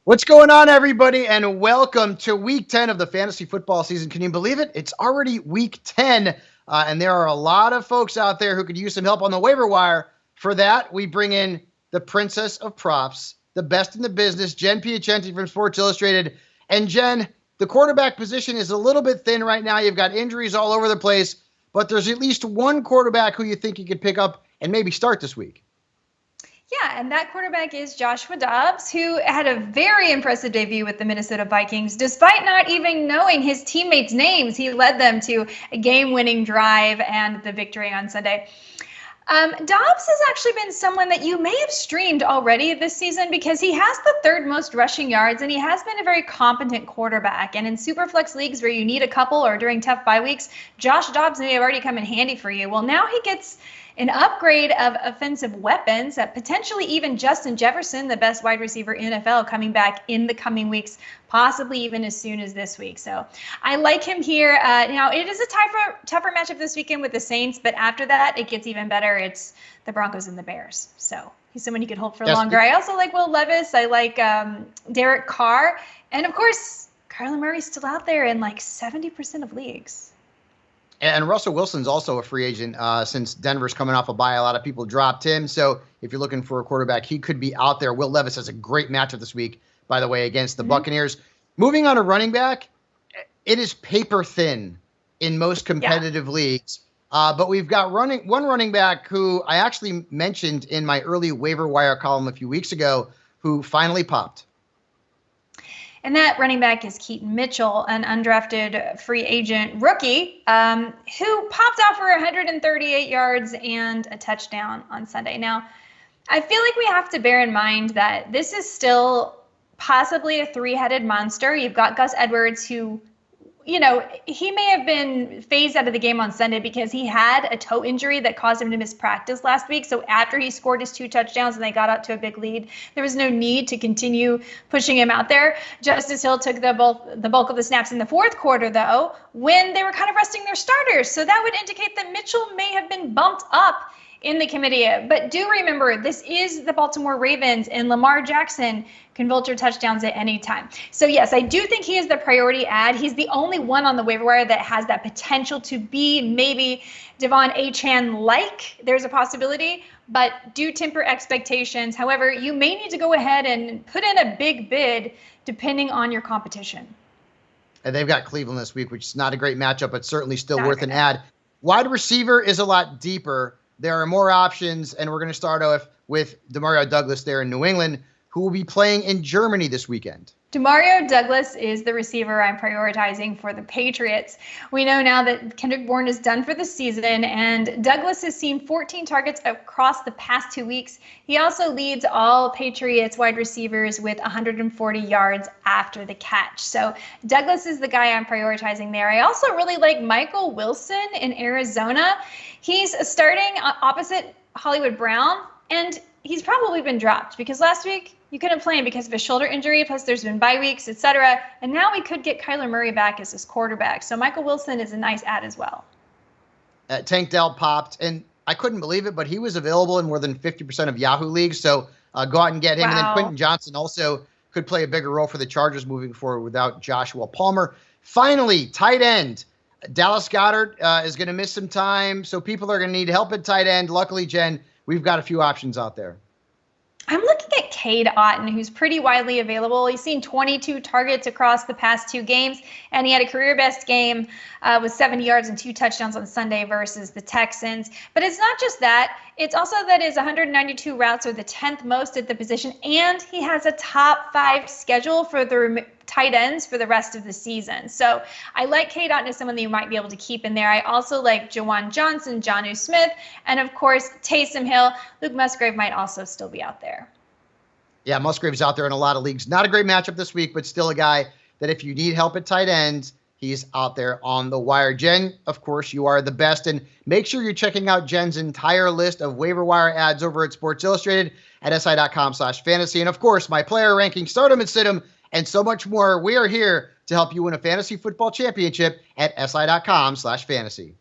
What's going on, everybody, and welcome to Week 10 of the fantasy football season. Can you believe it? It's already Week 10, and there are a lot of folks out there who could use some help on the waiver wire. For that, we bring in the princess of props, the best in the business, Jen Piacenti from Sports Illustrated. And Jen, the quarterback position is a little bit thin right now. You've got injuries all over the place, but there's at least one quarterback who you think you could pick up and maybe start this week. Yeah, and that quarterback is Joshua Dobbs, who had a very impressive debut with the Minnesota Vikings. Despite not even knowing his teammates' names, he led them to a game-winning drive and the victory on Sunday. Dobbs has actually been someone that you may have streamed already this season because he has the third most rushing yards, and he has been a very competent quarterback. And in Superflex leagues where you need a couple or during tough bye weeks, Josh Dobbs may have already come in handy for you. Well, now he gets an upgrade of offensive weapons, potentially even Justin Jefferson, the best wide receiver in NFL, coming back in the coming weeks, possibly even as soon as this week. So I like him here. Now, it is a tougher matchup this weekend with the Saints, but after that, it gets even better. It's the Broncos and the Bears. So he's someone you could hold for longer. I also like Will Levis. I like Derek Carr. And, of course, Kyler Murray's still out there in like 70% of leagues. And Russell Wilson's also a free agent since Denver's coming off a bye. A lot of people dropped him. So if you're looking for a quarterback, he could be out there. Will Levis has a great matchup this week, by the way, against the Buccaneers. Moving on to running back, it is paper thin in most competitive leagues. But we've got one running back who I actually mentioned in my early waiver wire column a few weeks ago who finally popped. And that running back is Keaton Mitchell, an undrafted free agent rookie who popped out for 138 yards and a touchdown on Sunday. Now, I feel like we have to bear in mind that this is still possibly a three-headed monster. You've got Gus Edwards, who, you know, he may have been phased out of the game on Sunday because he had a toe injury that caused him to miss practice last week. So after he scored his 2 touchdowns and they got out to a big lead, there was no need to continue pushing him out there. Justice Hill took the bulk of the snaps in the fourth quarter, though, when they were kind of resting their starters. So that would indicate that Mitchell may have been bumped up in the committee. But do remember, this is the Baltimore Ravens, and Lamar Jackson can vulture touchdowns at any time. So yes, I do think he is the priority add. He's the only one on the waiver wire that has that potential to be maybe Devon Achane-like. There's a possibility, but do temper expectations. However, you may need to go ahead and put in a big bid depending on your competition. And they've got Cleveland this week, which is not a great matchup, but certainly still worth an add. Wide receiver is a lot deeper. There are more options, and we're going to start off with DeMario Douglas there in New England, who will be playing in Germany this weekend. DeMario Douglas is the receiver I'm prioritizing for the Patriots. We know now that Kendrick Bourne is done for the season, and Douglas has seen 14 targets across the past 2 weeks. He also leads all Patriots wide receivers with 140 yards after the catch. So Douglas is the guy I'm prioritizing there. I also really like Michael Wilson in Arizona. He's starting opposite Hollywood Brown, and he's probably been dropped because last week you couldn't play him because of a shoulder injury, plus there's been bye weeks, etc. And now we could get Kyler Murray back as his quarterback. So Michael Wilson is a nice add as well. Tank Dell popped, and I couldn't believe it, but he was available in more than 50% of Yahoo leagues. So go out and get him. Wow. And then Quentin Johnson also could play a bigger role for the Chargers moving forward without Joshua Palmer. Finally, tight end. Dallas Goedert is going to miss some time, so people are going to need help at tight end. Luckily, Jen, we've got a few options out there. I'm looking at Cade Otton, who's pretty widely available. He's seen 22 targets across the past 2 games, and he had a career-best game with 70 yards and 2 touchdowns on Sunday versus the Texans. But it's not just that. It's also that his 192 routes are the 10th most at the position, and he has a top 5 schedule for the tight ends for the rest of the season. So I like Cade Otton as someone that you might be able to keep in there. I also like Jawan Johnson, Jonnu Smith, and of course, Taysom Hill. Luke Musgrave might also still be out there. Yeah, Musgrave's out there in a lot of leagues. Not a great matchup this week, but still a guy that if you need help at tight end, he's out there on the wire. Jen, of course, you are the best. And make sure you're checking out Jen's entire list of waiver wire ads over at Sports Illustrated at si.com/fantasy. And of course, my player ranking, stardom and sit 'em, and so much more. We are here to help you win a fantasy football championship at si.com/fantasy.